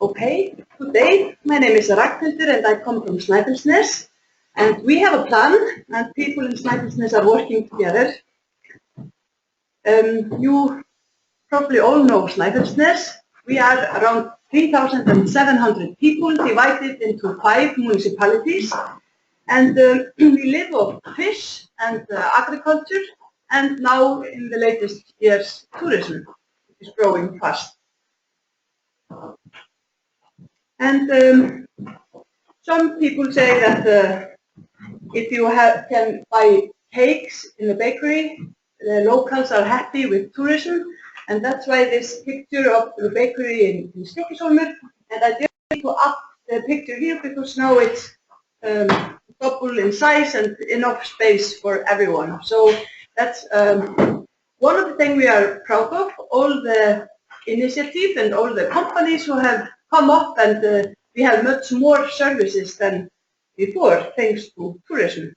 Okay, today my name is Ragnhildur and I come from Snæfellsnes, and we have a plan and people in Snæfellsnes are working together. You probably all know Snæfellsnes. We are around 3,700 people divided into 5 municipalities, and we live off fish and agriculture, and now in the latest years tourism is growing fast. And some people say that if you can buy cakes in the bakery, the locals are happy with tourism, and that's why this picture of the bakery in Snæfellsnes, and I didn't need to up the picture here because now it's double in size and enough space for everyone. So that's one of the things we are proud of, all the initiative and all the companies who have come up, and we have much more services than before thanks to tourism.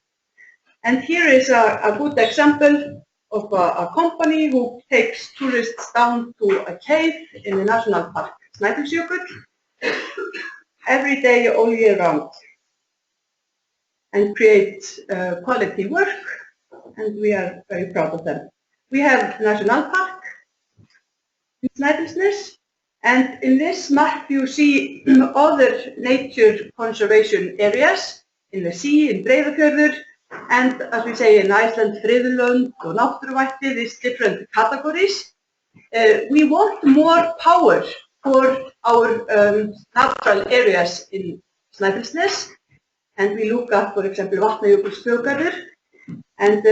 And here is a good example of a company who takes tourists down to a cave in the national park, Snæfellsjökull, every day all year round, and create quality work, and we are very proud of them. We have national park in Snæfellsnes, and in this map you see other nature conservation areas in the sea, in Breiðafjörður, and as we say in Iceland, friðlönd or náttúruvætti, these different categories. We want more power for our natural areas in Snæfellsnes, and we look at, for example, Vatnajökulsþjóðgarður, and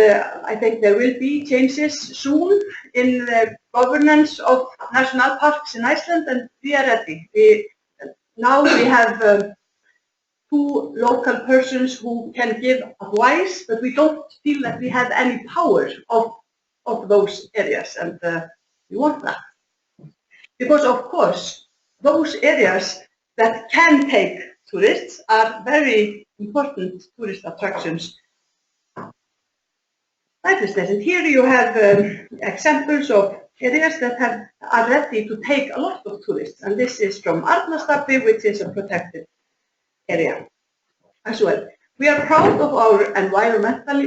I think there will be changes soon in the governance of national parks in Iceland, and we are ready. Now we have 2 local persons who can give advice, but we don't feel that we have any power of those areas, and we want that. Because of course, those areas that can take tourists are very important tourist attractions. And here you have examples of areas that are ready to take a lot of tourists, and this is from Arnarstapi, which is a protected area as well. We are proud of our environmental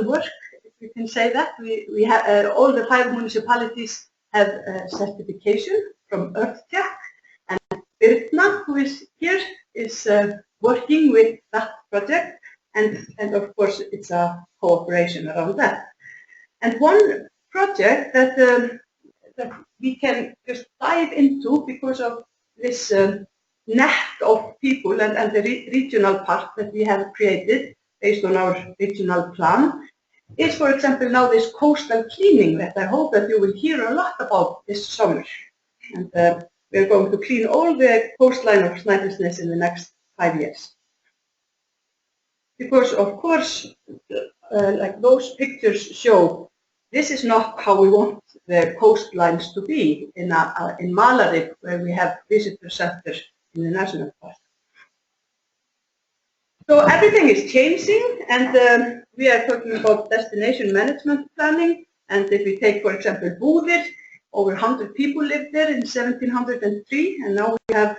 work, if we can say that. We have all the 5 municipalities have certification from EarthCheck, and Birna, who is here, is working with that project, and of course it's a cooperation around that. And one project that we can just dive into because of this net of people and the regional part that we have created based on our regional plan is, for example, now this coastal cleaning that I hope that you will hear a lot about this summer. And we are going to clean all the coastline of Snæfellsnes in the next 5 years. Because of course, like those pictures show, this is not how we want the coastlines to be in Malarip, where we have visitor centers in the national park. So everything is changing, and we are talking about destination management planning. And if we take, for example, Búðir, over 100 people lived there in 1703, and now we have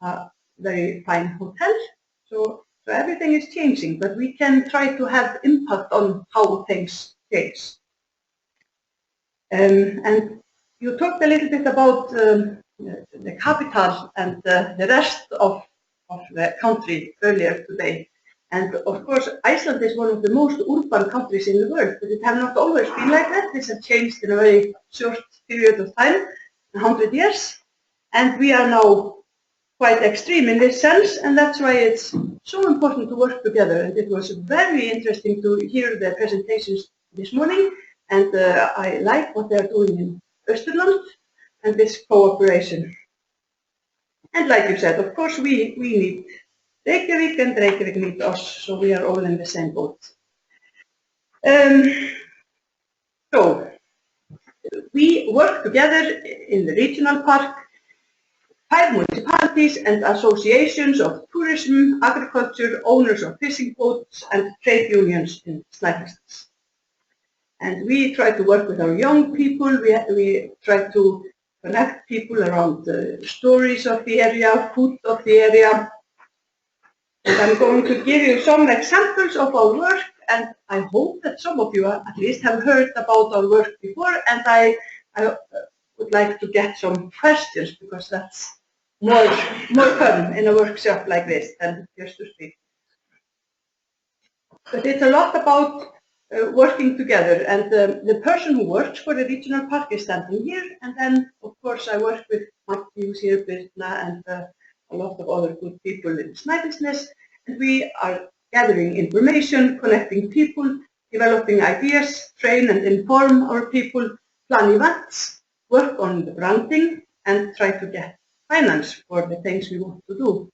a very fine hotel. So everything is changing, but we can try to have impact on how things change. And you talked a little bit about the capital and the rest of the country earlier today. And of course, Iceland is one of the most urban countries in the world, but it has not always been like that. This has changed in a very short period of time, 100 years. And we are now quite extreme in this sense, and that's why it's so important to work together. And it was very interesting to hear the presentations this morning, and I like what they're doing in Österland and this cooperation. And like you said, of course, we need Reykjavík, and Reykjavík needs us, so we are all in the same boat. So we work together in the regional park, 5 municipalities and associations of tourism, agriculture, owners of fishing boats, and trade unions in Snæfellsnes. And we try to work with our young people. We try to connect people around the stories of the area, food of the area. And I'm going to give you some examples of our work, and I hope that some of you at least have heard about our work before, and I would like to get some questions, because that's more fun in a workshop like this than just to speak. But it's a lot about working together, and the person who works for the regional park is standing here, and then of course I work with Matthews here, Birna, and a lot of other good people in Snæfellsnes, and we are gathering information, connecting people, developing ideas, train and inform our people, plan events, work on the branding, and try to get finance for the things we want to do.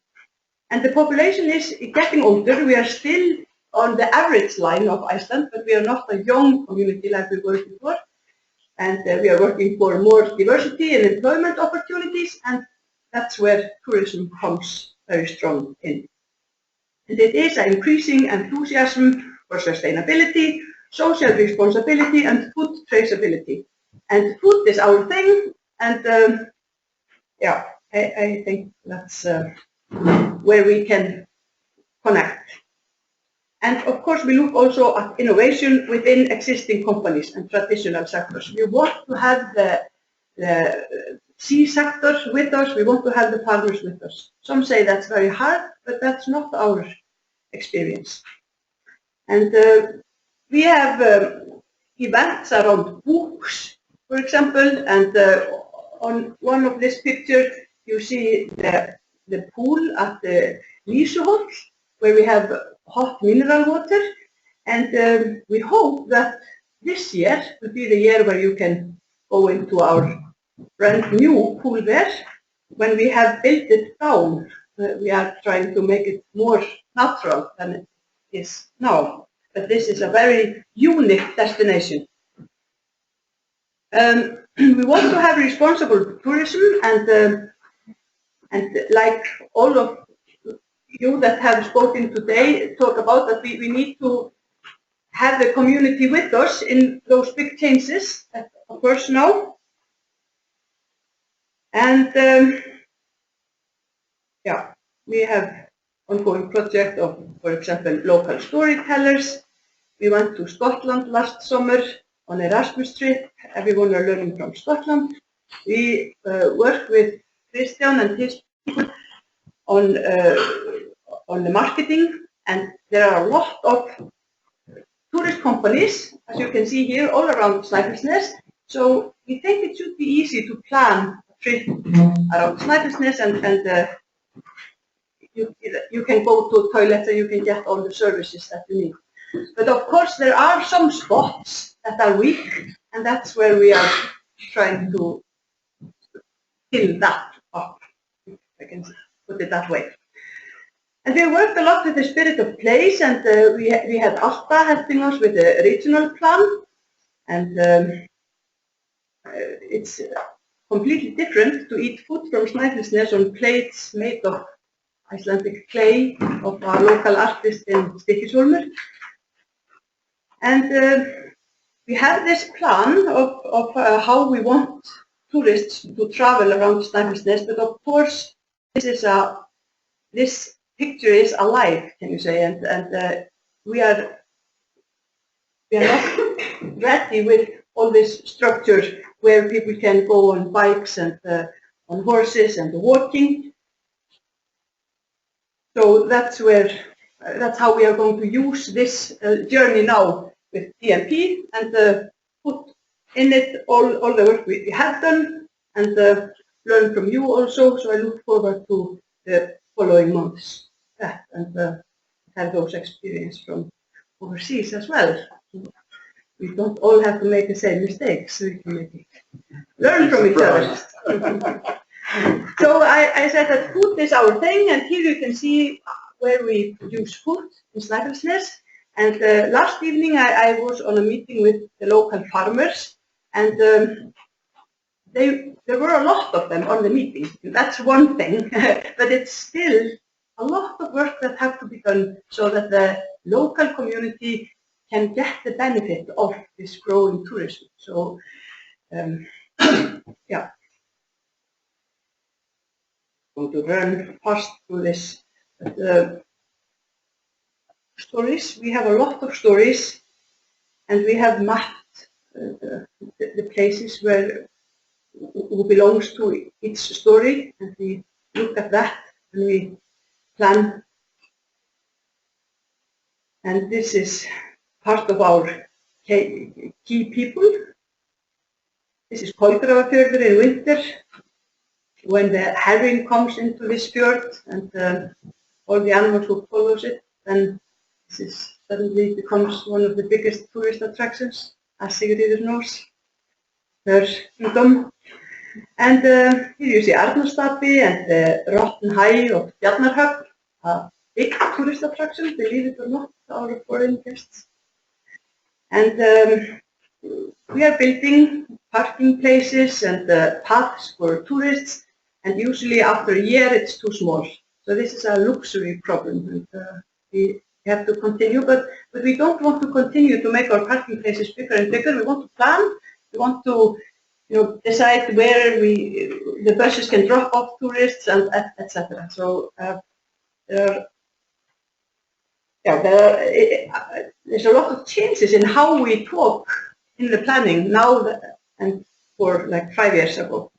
And the population is getting older. We are still on the average line of Iceland, but we are not a young community like we were before. And we are working for more diversity and employment opportunities, and that's where tourism comes very strong in. And it is an increasing enthusiasm for sustainability, social responsibility, and food traceability. And food is our thing, and yeah, I think that's where we can connect. And of course, we look also at innovation within existing companies and traditional sectors. We want to have the sea sectors with us. We want to have the farmers with us. Some say that's very hard, but that's not our experience. And we have events around books, for example, and on one of this picture, you see the pool at the Lýsuhóll, where we have hot mineral water, and we hope that this year will be the year where you can go into our brand new pool there. When we have built it down, we are trying to make it more natural than it is now. But this is a very unique destination. We want to have responsible tourism, and like all of you that have spoken today talk about that we need to have the community with us in those big changes that occurs now. And yeah, we have ongoing project of, for example, local storytellers. We went to Scotland last summer on an Erasmus trip. Everyone are learning from Scotland. We work with Christian and his people on the marketing, and there are a lot of tourist companies, as you can see here, all around Snæfellsnes. So we think it should be easy to plan a trip around Snæfellsnes, and you can go to toilets and you can get all the services that you need. But of course, there are some spots that are weak, and that's where we are trying to fill that up, if I can put it that way. And we worked a lot with the spirit of place, and we had Alta helping us with the regional plan, and it's completely different to eat food from Snæfellsnes on plates made of Icelandic clay of our local artist in Stykkishólmur. And we have this plan of how we want tourists to travel around Snæfellsnes, but of course this picture is alive, can you say, and we are not ready with all this structure where people can go on bikes and on horses and walking. So that's how we are going to use this journey now with DMP, and put in it all the work we have done, and learn from you also. So I look forward to the following months and have those experiences from overseas as well. We don't all have to make the same mistakes. We can learn from each other. So I said that food is our thing, and here you can see where we produce food in Snæfellsnes. And last evening I was on a meeting with the local farmers, and there were a lot of them on the meeting. That's one thing, but it's still a lot of work that has to be done so that the local community can get the benefit of this growing tourism. So yeah. going to run fast through this. Stories, we have a lot of stories, and we have mapped the places where who belongs to each story, and we look at that and we plan. And this is part of our key people. This is Kolgrafafjörður in winter, when the herring comes into this fjord and all the animals who follows it, then this suddenly becomes one of the biggest tourist attractions, as Sigurður knows, her kingdom. And here you see Arnarstapi and the Rotten High of Bjarnarhöfn, a big tourist attraction, believe it or not, our foreign guests. And we are building parking places and paths for tourists, and usually after a year it's too small. So this is a luxury problem, and we have to continue, but we don't want to continue to make our parking places bigger and bigger. We want to plan, we want to decide where the buses can drop off tourists, and etc. So there's a lot of changes in how we talk in the planning now and for like 5 years ago.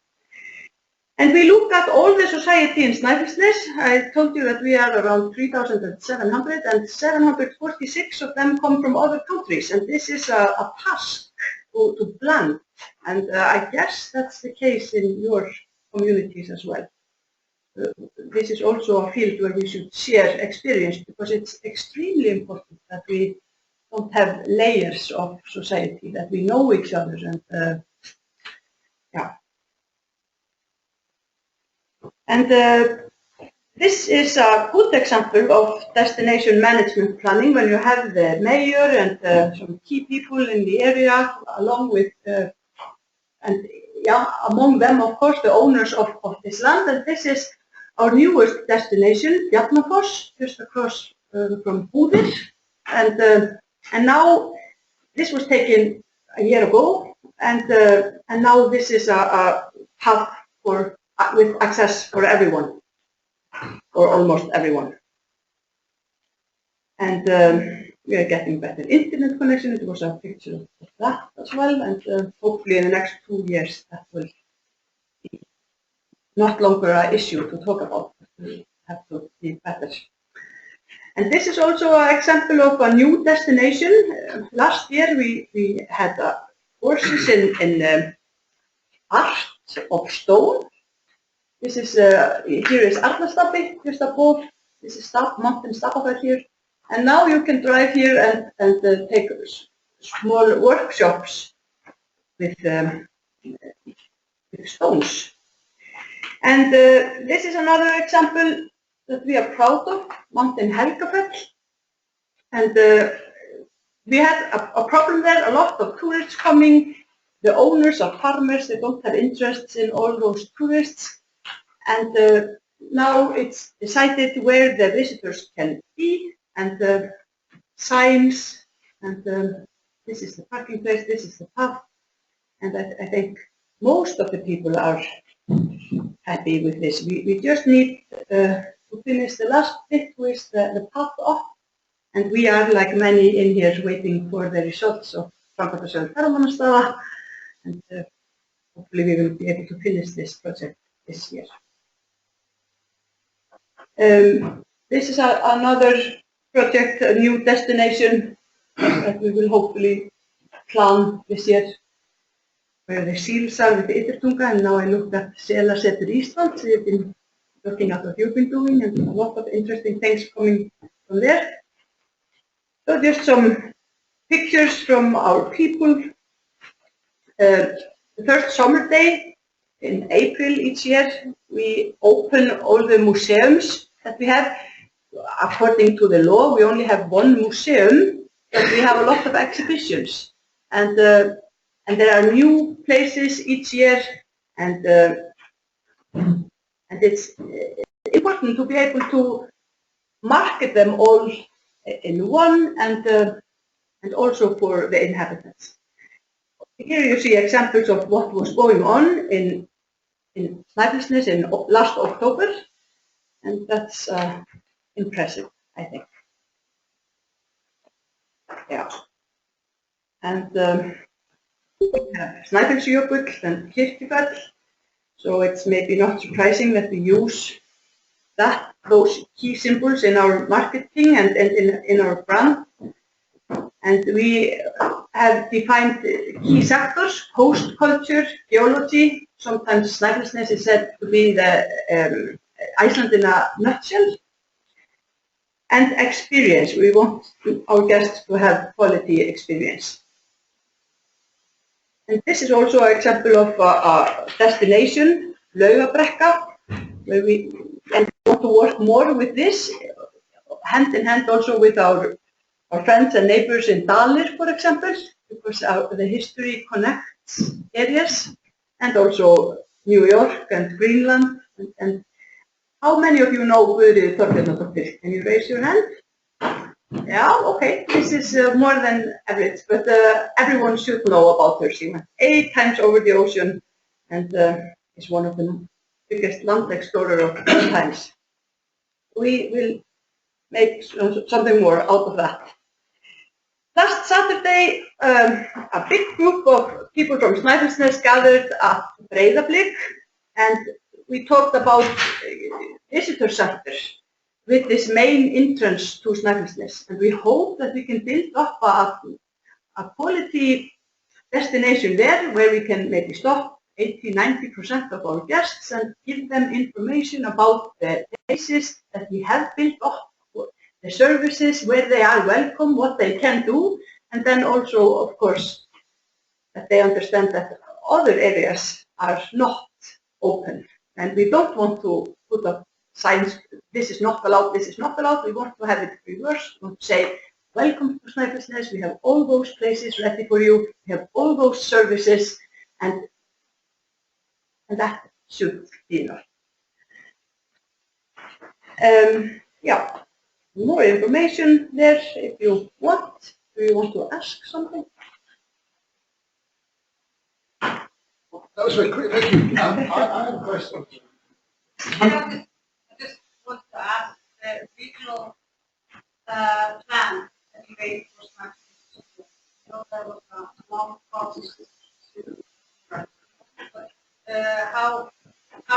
And we look at all the society in Snæfellsnes. I told you that we are around 3,700, and 746 of them come from other countries. And this is a task to plan. And I guess that's the case in your communities as well. This is also a field where we should share experience, because it's extremely important that we don't have layers of society, that we know each other. And And this is a good example of destination management planning, when you have the mayor and some key people in the area, along with, among them, of course, the owners of this land. And this is our newest destination, Bjarnafoss, just across from Búðir. And now this was taken a year ago, and now this is a path with access for everyone, or almost everyone. And we are getting better internet connection. It was a picture of that as well, and hopefully in the next 2 years that will be not longer an issue to talk about. We have to be better. And this is also an example of a new destination. Last year we had courses in art of stone. This is here is Arnarstapi, just above. This is Mountain Stapafell here, and now you can drive here and take small workshops with stones. And this is another example that we are proud of, Mountain Helgafell. And we had a problem there. A lot of tourists coming. The owners are farmers. They don't have interests in all those tourists. And now it's decided where the visitors can be, and signs, and this is the parking place, this is the path, and I think most of the people are happy with this. We just need to finish the last bit with the path off, and we are, like many in here, waiting for the results of Framkvæmdasjóður Ferðamannastaða, and hopefully we will be able to finish this project this year. This is another project, a new destination that we will hopefully plan this year, where the seals are with the Yttertunga, and now I look at Selasetur Ísland. So you've been looking at what you've been doing, and a lot of interesting things coming from there. So just some pictures from our people. The first summer day in April each year, we open all the museums that we have. According to the law, we only have one museum, but we have a lot of exhibitions. And there are new places each year, and it's important to be able to market them all in one, and also for the inhabitants. Here you see examples of what was going on in in Snæfellsnes in last October, and that's impressive, I think. Yeah. And we have Snæfellsjökull and Kirkjufell, so it's maybe not surprising that we use those key symbols in our marketing and in our brand. And we have defined key sectors: host culture, geology. Sometimes Snæfellsnes is said to be the Iceland in a nutshell. And experience. We want our guests to have quality experience. And this is also an example of a destination, Laugabrekka, where we want to work more with this, hand in hand also with our friends and neighbors in Dalir, for example, because the history connects areas, and also New York and Greenland. And how many of you know Guðríður Þorbjarnardóttir? Can you raise your hand? Yeah, okay, this is more than average, but everyone should know about her. She went 8 times over the ocean and is one of the biggest land explorer of all times. We will make something more out of that. Last Saturday, a big group of people from Snæfellsnes gathered at Breiðablik, and we talked about visitor centers with this main entrance to Snæfellsnes, and we hope that we can build up a quality destination there where we can maybe stop 80–90% of our guests and give them information about the places that we have built up, the services, where they are welcome, what they can do, and then also, of course, that they understand that other areas are not open. And we don't want to put up signs, this is not allowed, this is not allowed. We want to have it reversed. We want to say, welcome to Snæfellsnes, we have all those places ready for you, we have all those services, and that should be enough. Yeah, more information there if you want. Do you want to ask something? That was very quick, thank you. I have a question. I just want to ask the regional plan that you made for Snæfellsnes. I know there was a long process to but how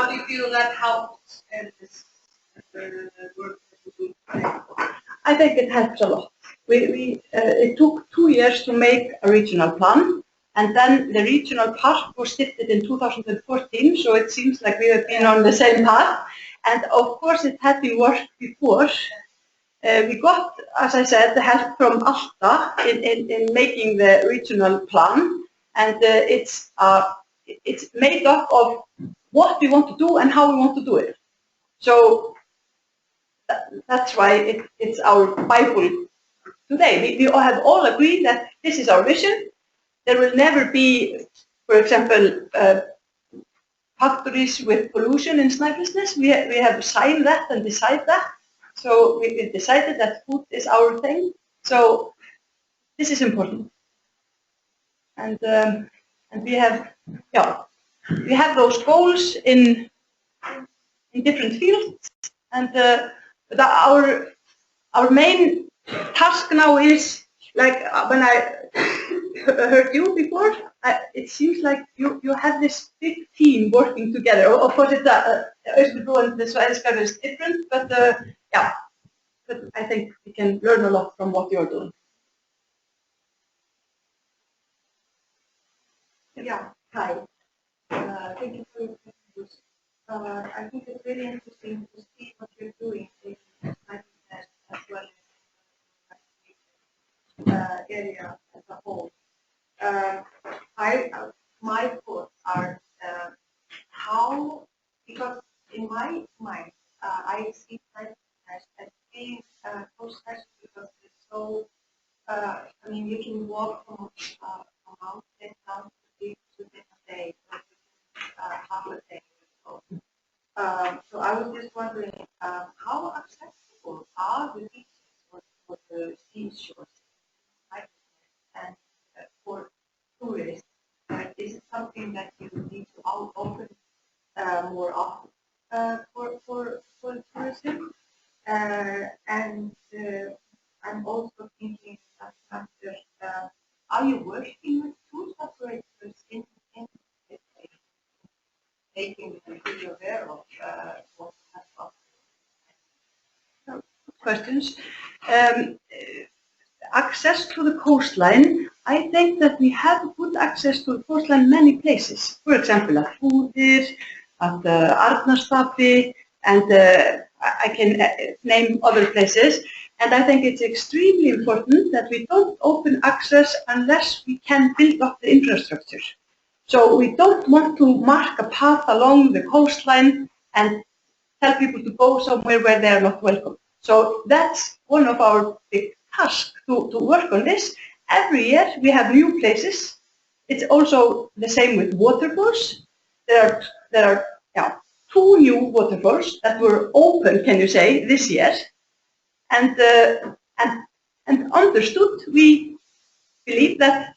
do you feel that helps in this work that you do today? I think it helps a lot. It took 2 years to make a regional plan, and then the regional park was shifted in 2014, so it seems like we have been on the same path. And of course it had been worked before. We got, as I said, the help from Alta in making the regional plan, and it's made up of what we want to do and how we want to do it. So that's why it's our Bible today. We have all agreed that this is our vision. There will never be, for example, factories with pollution in Snæfellsnes. We have signed that and decided that. So we decided that food is our thing. So this is important. And we have, yeah, we have those goals in different fields. And our main task now is, like when I heard you before, it seems like you have this big team working together. Of course, it's Öskubrú and the Svæðisgarður is different, but yeah, but I think we can learn a lot from what you're doing. Yeah, hi. Thank you for your presentation. I think it's really interesting to see what you're doing in Snæfellsnes as well as area as a whole. My thoughts are how, because in my mind, I see Snæfellsnes as being so special because it's so, I mean, you can walk from mountain down to the beach within a day, or within half a day or so. So I was just wondering, how accessible are the beaches for the seashores and for tourists? Is it something that you need to open more often for tourism. And I'm also thinking that are you working with tour operators in this case, making them fully aware of what has happened? Questions. Access to the coastline. I think that we have good access to the coastline in many places. For example, at Búðir, at Arnarstapi, and I can name other places. And I think it's extremely important that we don't open access unless we can build up the infrastructure. So we don't want to mark a path along the coastline and tell people to go somewhere where they are not welcome. So that's one of our big tasks to work on this. Every year we have new places. It's also the same with waterfalls. There are 2 new waterfalls that were open, can you say, this year. And understood, we believe that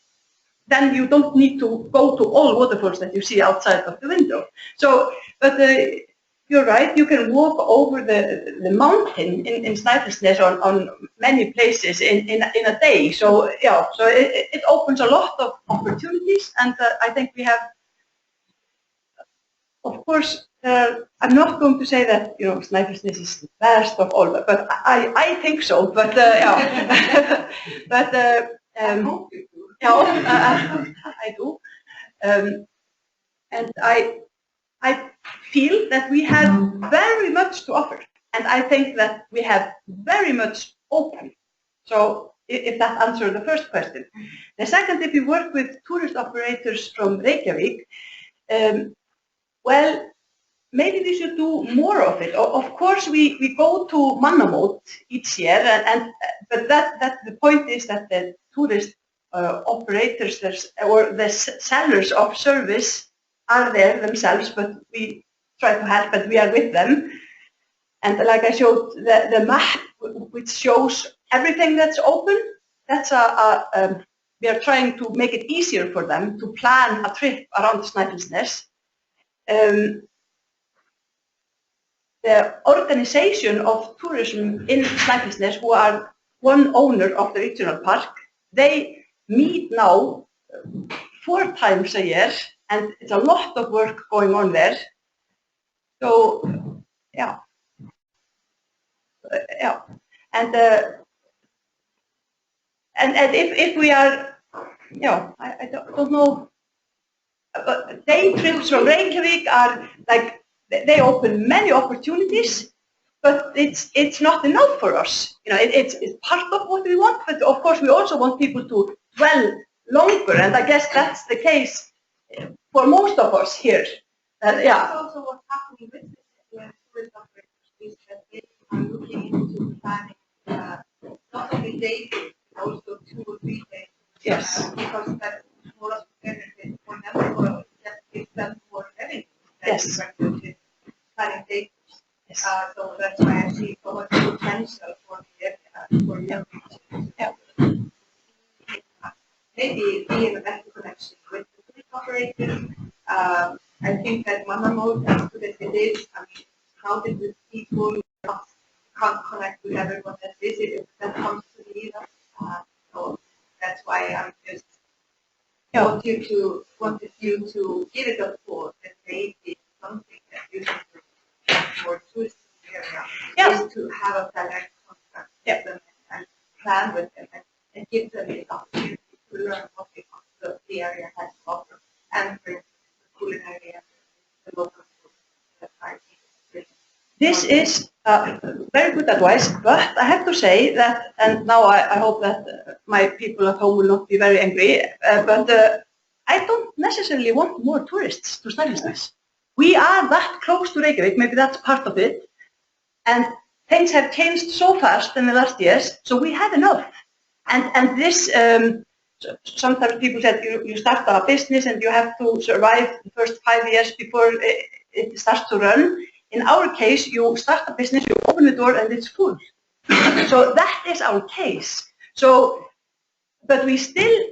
then you don't need to go to all waterfalls that you see outside of the window. So, but you're right, you can walk over the mountain in Snæfellsnes on many places in a day. So, yeah, so it opens a lot of opportunities, and I think we have, of course, I'm not going to say that, you know, Snæfellsnes is the best of all, but I think so. But yeah, but I hope you do. yeah, I do, and I feel that we have very much to offer, and I think that we have very much open. So if that answers the first question. The second, if you work with tourist operators from Reykjavik, well, maybe we should do more of it. Of course, we go to Mannamót each year, but that the point is that the tourist operators or the sellers of service are there themselves, but we try to help, but we are with them. And like I showed, the map which shows everything that's open, that's we are trying to make it easier for them to plan a trip around Snæfellsnes. The organization of tourism in Snæfellsnes, who are one owner of the regional park, they meet now 4 times a year, and it's a lot of work going on there. So, yeah, yeah, and if we are, you know, I don't know, day trips from Reykjavik are like, they open many opportunities, but it's not enough for us. You know, it's part of what we want, but of course we also want people to dwell longer, and I guess that's the case for most of us here. Yeah. That's also what's happening with the tourist operators, is that they are looking into planning not only day trips, but also 2 or 3 days. Yes. Because that's more of a benefit for them, or that gives them more revenue. Yes. Planning day trips. Yes. So that's why I see so much potential for the area, for your region. Yeah. Maybe be in a better connection with the tourist operators. I think that Mannamót, as good as it is, I mean, crowded with people, can't connect with everyone that visits, that comes to the event. So that's why I'm just wanted you to give it a thought that maybe something that you can do for tourists in the area is to have a direct contact with them and plan with them and give them the opportunity to learn what the area has to offer, and for instance, the culinary and the local food that I think is really. This is very good advice, but I have to say that, and now I hope that my people at home will not be very angry, but I don't necessarily want more tourists to Snæfellsnes. We are that close to Reykjavik, maybe that's part of it, and things have changed so fast in the last years, so we have enough. And this, sometimes people said you start a business and you have to survive the first 5 years before it starts to run. In our case, you start a business, you open the door, and it's full. So that is our case. So, but we still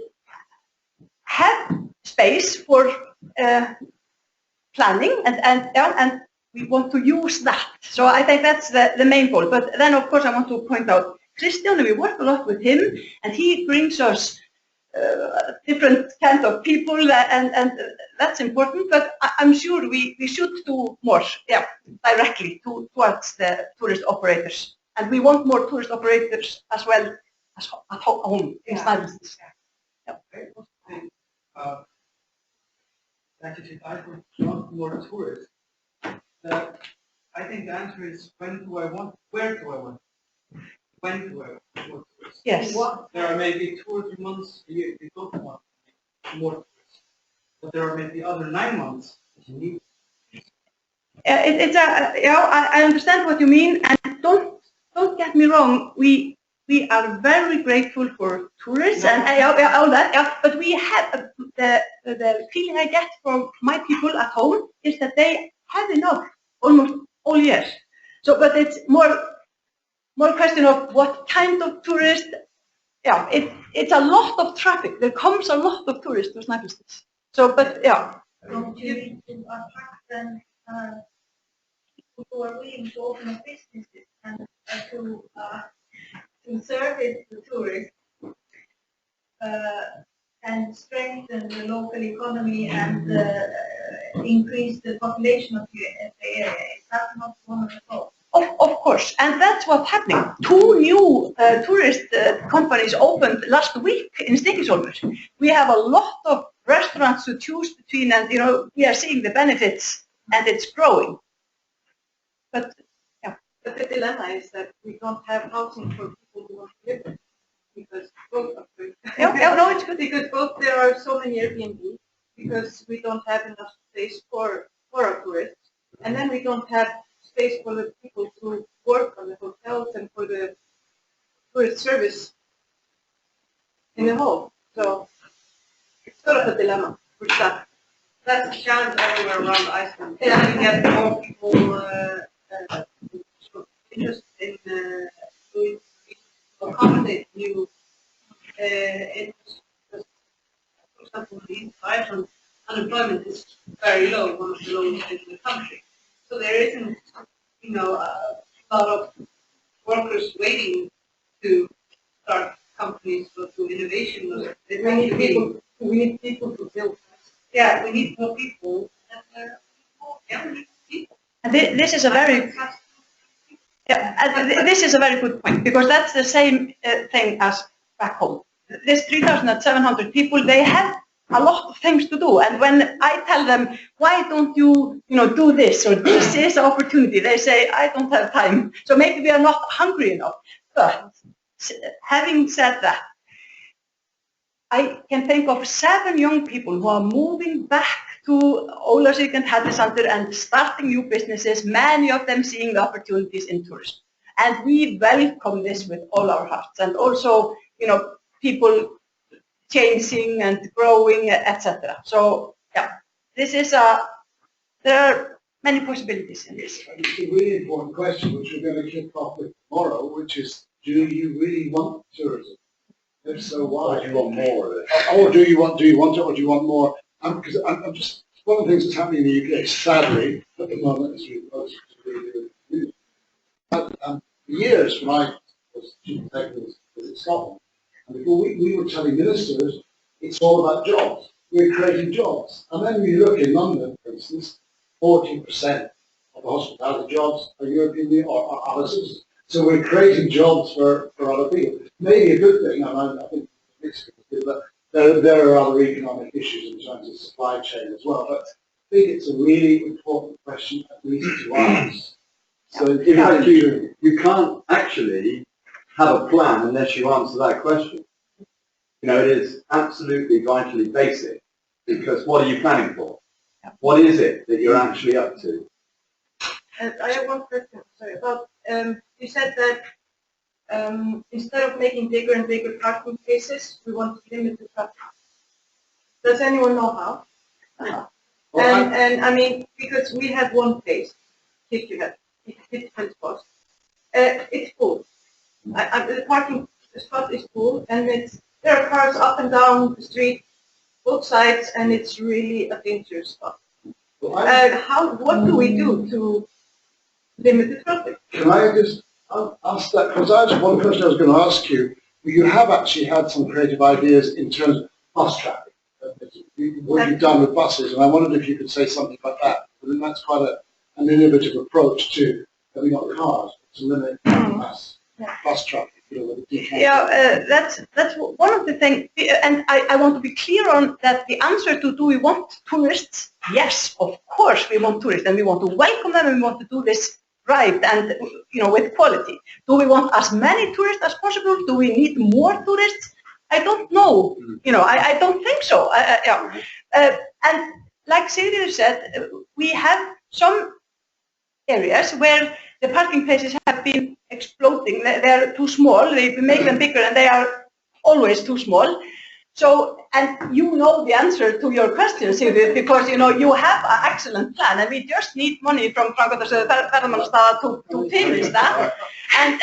have space for planning, and we want to use that. So I think that's the main goal. But then, of course, I want to point out Kristján, we work a lot with him, and he brings us different kind of people, and that's important. But I'm sure we should do more, directly towards the tourist operators, and we want more tourist operators as well as at home in Snæfellsnes. Actually, I would want more tourists. I think the answer is when do I want, where do I want, when do I want more tourists? Yes. There are maybe 2 or 3 months a year you don't want more tourists, but there are maybe other 9 months that you need. I understand what you mean, and don't get me wrong. We are very grateful for tourists and all that. But we have the feeling I get from my people at home is that they have enough almost all year. So, but it's more question of what kind of tourist. Yeah, it's a lot of traffic. There comes a lot of tourists to Snæfellsnes. So, but yeah. So you need to attract them people who are willing to open up businesses and to service the tourists and strengthen the local economy and increase the population of the area. Is that not one of the goals? Of course, and that's what's happening. 2 new tourist companies opened last week in Stykkishólmur. We have a lot of restaurants to choose between, and we are seeing the benefits, and it's growing. But the dilemma is that we don't have housing for people who want to live there, because both are good. No, it's good. Because both there are so many Airbnb, because we don't have enough space for our tourists, and then we don't have space for the people to work on the hotels and for the tourist service in the home. So it's sort of a dilemma for staff. That's a challenge everywhere around Iceland. Yeah, you get more people interested in doing to accommodate new interests. For example, in Iceland, unemployment is very low, one of the lowest in the country. So there isn't, a lot of workers waiting to start companies or do innovation. We need people to build. Yeah, we need more people, and more young people. And this is a very this is a very good point, because that's the same thing as back home. This 3,700 people, they have a lot of things to do, and when I tell them, why don't you do this, or this is an opportunity, they say, I don't have time. So maybe we are not hungry enough. But having said that, I can think of 7 young people who are moving back to Ólafsvík and Hellissandur and starting new businesses, many of them seeing the opportunities in tourism. And we welcome this with all our hearts, and also, people changing and growing, etc. So, this is there are many possibilities in this. It's a really important question, which we're going to kick off with tomorrow, which is, do you really want tourism? If so, why? Or do you want more of it? Or do you want it, or do you want more? Because I'm just, one of the things that's happening in the UK, sadly, at the moment, is we years when I was chief executive in Scotland, and before we were telling ministers, it's all about jobs. We're creating jobs. And then we look in London, for instance, 40% of the hospitality jobs are European or other citizens. So we're creating jobs for other people. Maybe a good thing, and I think it's good, but there are other economic issues in terms of supply chain as well. But I think it's a really important question, at least to ask. So in fact, you can't actually have a plan unless you answer that question. It is absolutely vitally basic, because what are you planning for? What is it that you're actually up to? I have one question, sorry, about, you said that instead of making bigger and bigger parking spaces, we want to limit the traffic. Does anyone know how? Well, and I mean, because we have one place, if you have 50 spots, it's full. The parking spot is full, and there are cars up and down the street, both sides, and it's really a dangerous spot. What do we do to limit the traffic? Can I just ask that? Because that's one question I was going to ask you. You have actually had some creative ideas in terms of bus traffic, what you've done with buses, and I wondered if you could say something about that. I think that's quite an innovative approach to having got cars to limit bus traffic. That's one of the things, and I want to be clear on that. The answer to do we want tourists? Yes, of course we want tourists, and we want to welcome them, and we want to do this right and with quality. Do we want as many tourists as possible? Do we need more tourists? I don't know. I don't think so. And like Sigurður said, we have some areas where the parking places have been exploding. They're too small. We make them bigger, and they are always too small. So, and you know the answer to your question, Sigurður, because you have an excellent plan, and we just need money from Framkvæmdasjóður Ferðamannastaða to finish that. And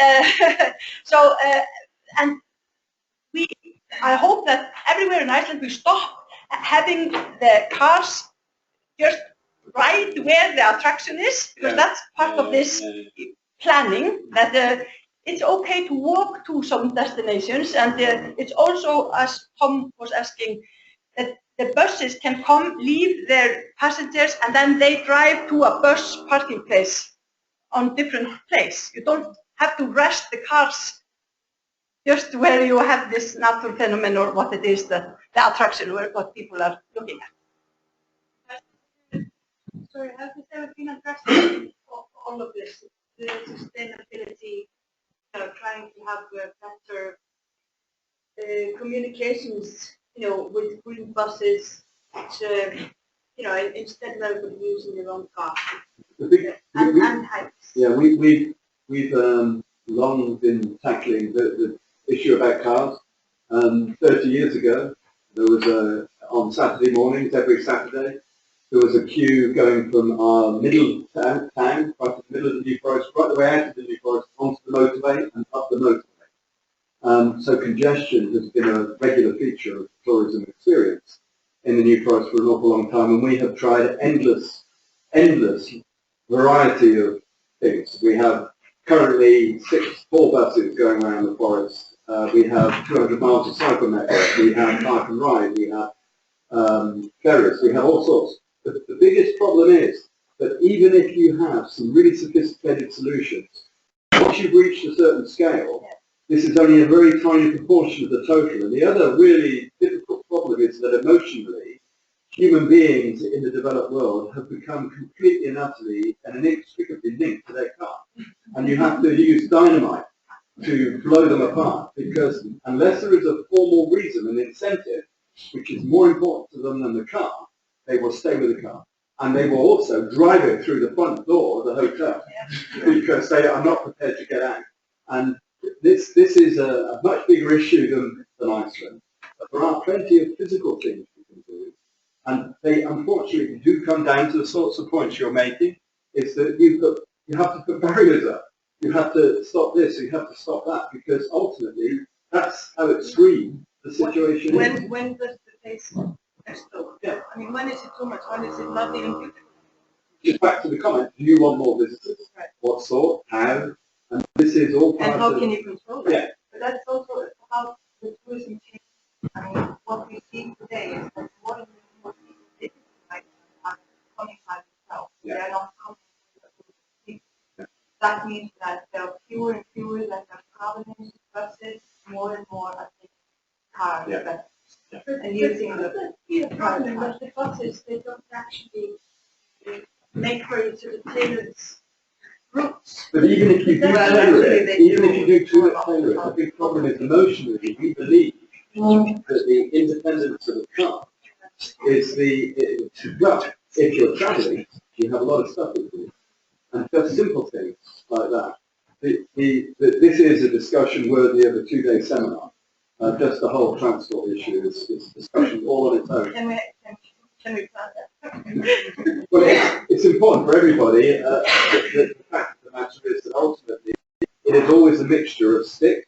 I hope that everywhere in Iceland we stop having the cars just right where the attraction is, because that's part of this planning, that it's okay to walk to some destinations, and it's also, as Tom was asking, that the buses can come, leave their passengers, and then they drive to a bus parking place on different place. You don't have to rest the cars just where you have this natural phenomenon, or what it is, the attraction, what people are looking at. Sorry, has this ever been addressed, all of this, the sustainability, trying to have better communications, with green buses, instead of everybody using their own car, and hikes? Yeah, we've long been tackling the issue about cars. 30 years ago, there was on Saturday mornings, every Saturday, there was a queue going from our middle town, right to the middle of the New Forest, right the way out of the New Forest, onto the motorway and up the motorway. So congestion has been a regular feature of tourism experience in the New Forest for an awful long time, and we have tried endless variety of things. We have currently 4 buses going around the forest. We have 200 miles of cycle network. We have park and ride. We have ferries. We have all sorts. The biggest problem is that even if you have some really sophisticated solutions, once you've reached a certain scale, this is only a very tiny proportion of the total. And the other really difficult problem is that emotionally, human beings in the developed world have become completely and utterly and inextricably linked to their car. And you have to use dynamite to blow them apart, because unless there is a formal reason, an incentive, which is more important to them than the car, they will stay with the car. And they will also drive it through the front door of the hotel, because they are not prepared to get out. And this is a much bigger issue than Iceland. But there are plenty of physical things we can do. And they unfortunately do come down to the sorts of points you're making, is that you have to put barriers up. You have to stop this, you have to stop that, because ultimately that's how extreme the situation is. When does the pace explode? Yeah. I mean, when is it too much? When is it not even good? Just back to the comment, do you want more visitors? Right. What sort? How? And this is all part And how of... can you control it? Yeah. But that's also how the tourism changes. I mean, what we see today is that more and more people visit are coming by themselves. Yeah. They are not coming with people. Yeah. That means that there are fewer and fewer that are traveling with buses, more and more are taking cars. Yeah. And using the problem that the buses, they don't actually make for each of the tailored routes. But even if you do tailor it, the big problem is emotionally, we believe that the independence of the car is well, if you're travelling, you have a lot of stuff with you. And just simple things like that. This is a discussion worthy of a 2-day seminar. Just the whole transport issue is discussion all on its own. Can we plan that? Well, it's important for everybody. The fact of the matter is that ultimately it is always a mixture of stick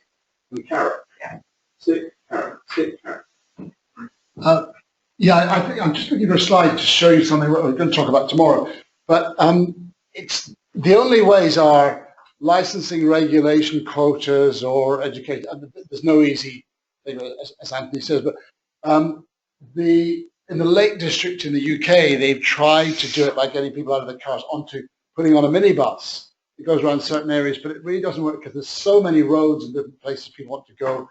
and carrot. Yeah. Stick, carrot, stick, carrot. Yeah, I think I'm just looking for a slide to show you something we're going to talk about tomorrow. But it's the only ways are licensing, regulation, quotas, or education. There's no easy thing, as Anthony says. But in the Lake District in the UK, they've tried to do it by getting people out of their cars onto putting on a minibus. It goes around certain areas, but it really doesn't work because there's so many roads and different places people want to go.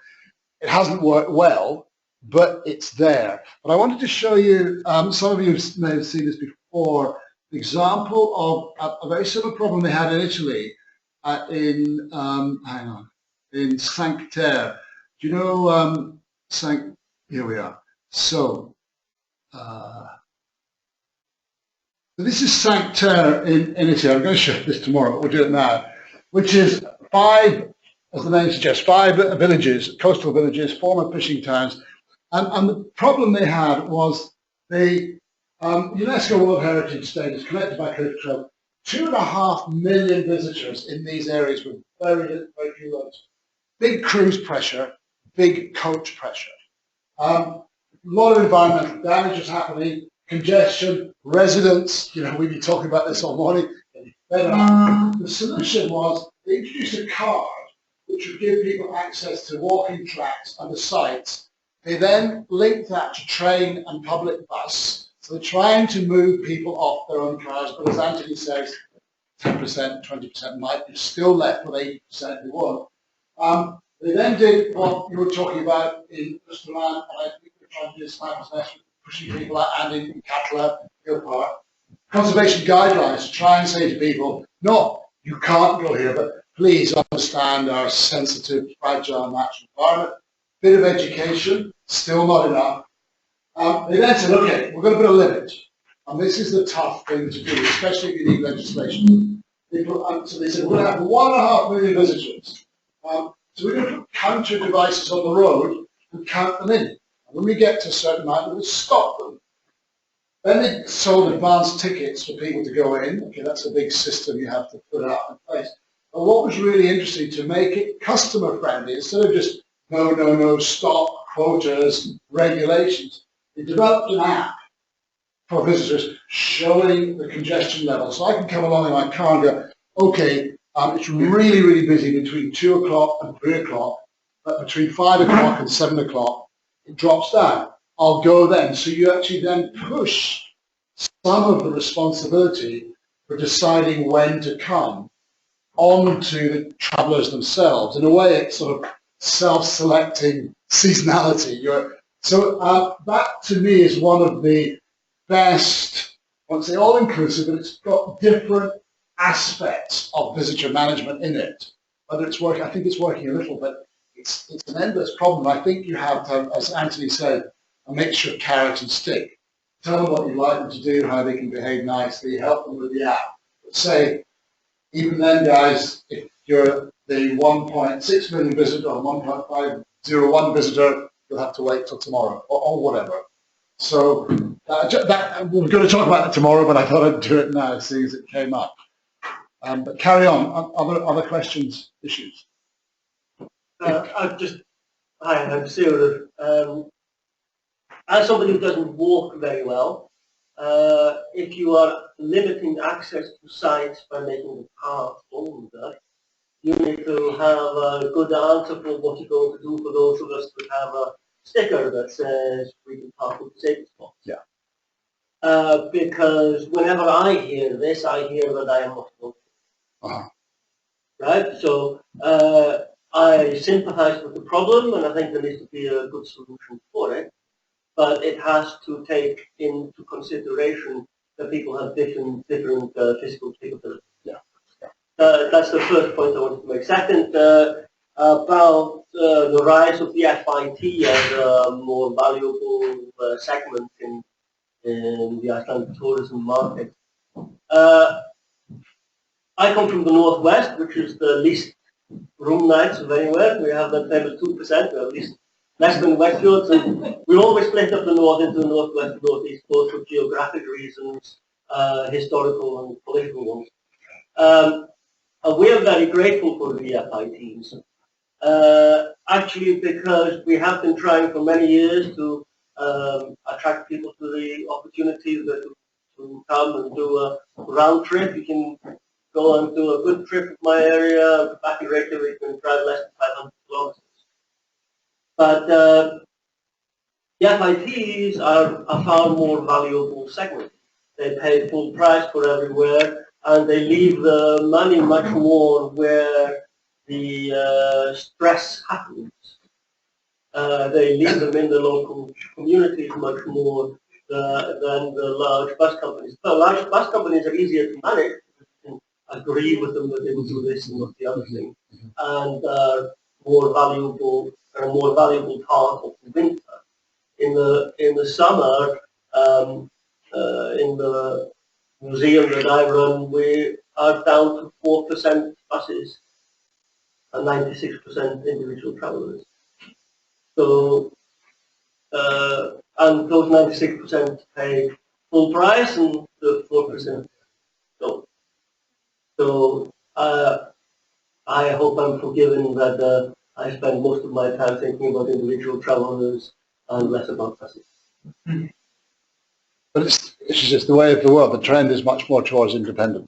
It hasn't worked well, but it's there. But I wanted to show you, some of you may have seen this before, an example of a very similar problem they had in Italy in Cinque Terre. Do you know here we are. So, this is Cinque Terre in Italy. I'm going to show you this tomorrow, but we'll do it now, which is 5, as the name suggests, 5 villages, coastal villages, former fishing towns. And the problem they had was the UNESCO World Heritage Status connected by Cliff Trail, 2.5 million visitors in these areas with very few roads. Big cruise pressure, big coach pressure. A lot of environmental damage is happening, congestion, residents, we've been talking about this all morning. The solution was they introduced a card which would give people access to walking tracks and the sites. They then linked that to train and public bus. So they're trying to move people off their own cars, but as Anthony says, 10%, 20% might be still left with 80% who won't. They then did what you were talking about in Restaurant, and I think we're trying to do in Snæfellsnes, pushing people out, and in Katla, Hill Park. Conservation guidelines to try and say to people, no, you can't go here, but please understand our sensitive, fragile natural environment. Bit of education, still not enough. They then said, okay, we're going to put a limit. And this is the tough thing to do, especially if you need legislation. So they said, we're going to have 1.5 million visitors. So we're going to put counter devices on the road and count them in. And when we get to a certain amount, we'll stop them. Then they sold advanced tickets for people to go in. Okay, that's a big system you have to put out in place. But what was really interesting, to make it customer friendly, instead of just no, stop, quotas, regulations, they developed an app for visitors showing the congestion level. So I can come along in my car and go, okay, it's really busy between 2 o'clock and 3 o'clock, but between 5 o'clock and 7 o'clock, it drops down. I'll go then. So you actually then push some of the responsibility for deciding when to come onto the travellers themselves. In a way, it's sort of self-selecting seasonality. So that to me is one of the best, I won't say all-inclusive, but it's got different aspects of visitor management in it. Whether it's working, I think it's working a little, but it's an endless problem. I think you have to have, as Anthony said, a mixture of carrot and stick. Tell them what you'd like them to do, how they can behave nicely, help them with the app. But say, even then, guys, if you're the 1.6 million visitor or 1.501 visitor, you'll have to wait till tomorrow or whatever. So we're going to talk about that tomorrow, but I thought I'd do it now, seeing as it came up. But carry on. Other questions, issues? Hi, I'm Sigurðardóttir. As somebody who doesn't walk very well, if you are limiting access to sites by making the path older, you need to have a good answer for what you're going to do for those of us who have a sticker that says we can park with disabled spots. Yeah. Because whenever I hear this, I hear that I am not walking. Right? So I sympathize with the problem, and I think there needs to be a good solution for it. But it has to take into consideration that people have different physical capabilities. Yeah. That's the first point I wanted to make. Second, about the rise of the FIT as a more valuable segment in the Icelandic tourism market. I come from the northwest, which is the least room nights of anywhere. We have that famous 2%, we have at least less than Westfields, and we always split up the north into the northwest and northeast, both for geographic reasons, historical and political ones. And we are very grateful for the FI teams, actually because we have been trying for many years to attract people to the opportunity to come and do a round trip. You can go and do a good trip in my area, back in Reykjavik, and drive less than 500 kilometers. But the FITs are a far more valuable segment. They pay full price for everywhere, and they leave the money much more where the stress happens. They leave them in the local communities much more than the large bus companies. The large bus companies are easier to manage. You can agree with them that they will do this and not the other thing, and more valuable, a more valuable part of the winter. In the summer, in the museum that I run, we are down to 4% buses and 96% individual travellers. So, and those 96% pay full price and the 4% don't. So, I hope I'm forgiven that I spend most of my time thinking about individual travellers and less about buses. But it's just the way of the world. The trend is much more towards independent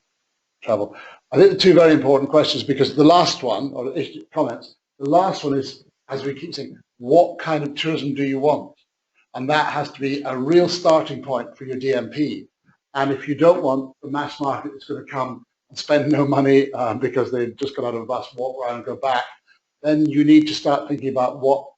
travel. I think the two very important questions, because the last one, or comments, the last one is, as we keep saying, what kind of tourism do you want? And that has to be a real starting point for your DMP. And if you don't want the mass market that's going to come and spend no money because they've just got out of a bus, walk around and go back, then you need to start thinking about what,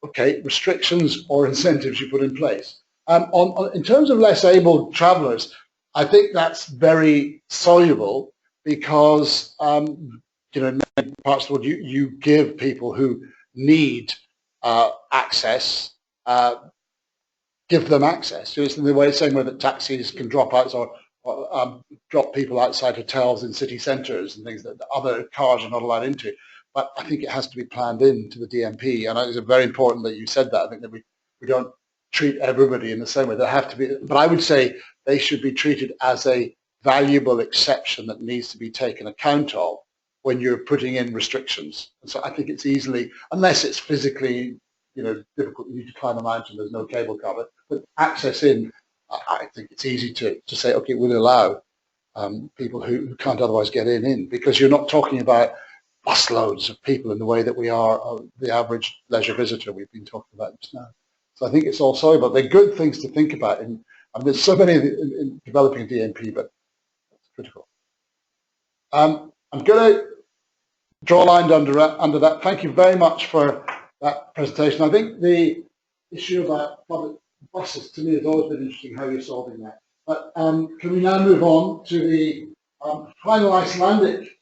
okay, restrictions or incentives you put in place. In terms of less able travellers, I think that's very soluble because, you know, in many parts of the world, you give people who need access, give them access. So it's in the way, same way that taxis can drop out or drop people outside hotels in city centres and things that other cars are not allowed into. But I think it has to be planned into the DMP, and it's very important that you said that. I think that we don't treat everybody in the same way. There have to be, but I would say they should be treated as a valuable exception that needs to be taken account of when you're putting in restrictions. And so I think it's easily, unless it's physically, you know, difficult, you need to climb a mountain, there's no cable car, but access in, I think it's easy to say, okay, we'll allow people who can't otherwise get in, because you're not talking about busloads of people in the way that we are the average leisure visitor we've been talking about just now. So I think it's all soluble. They're good things to think about. And there's so many in developing a DMP, but it's critical. I'm going to draw a line under that. Thank you very much for that presentation. I think the issue about public buses, to me, has always been interesting how you're solving that. But can we now move on to the final Icelandic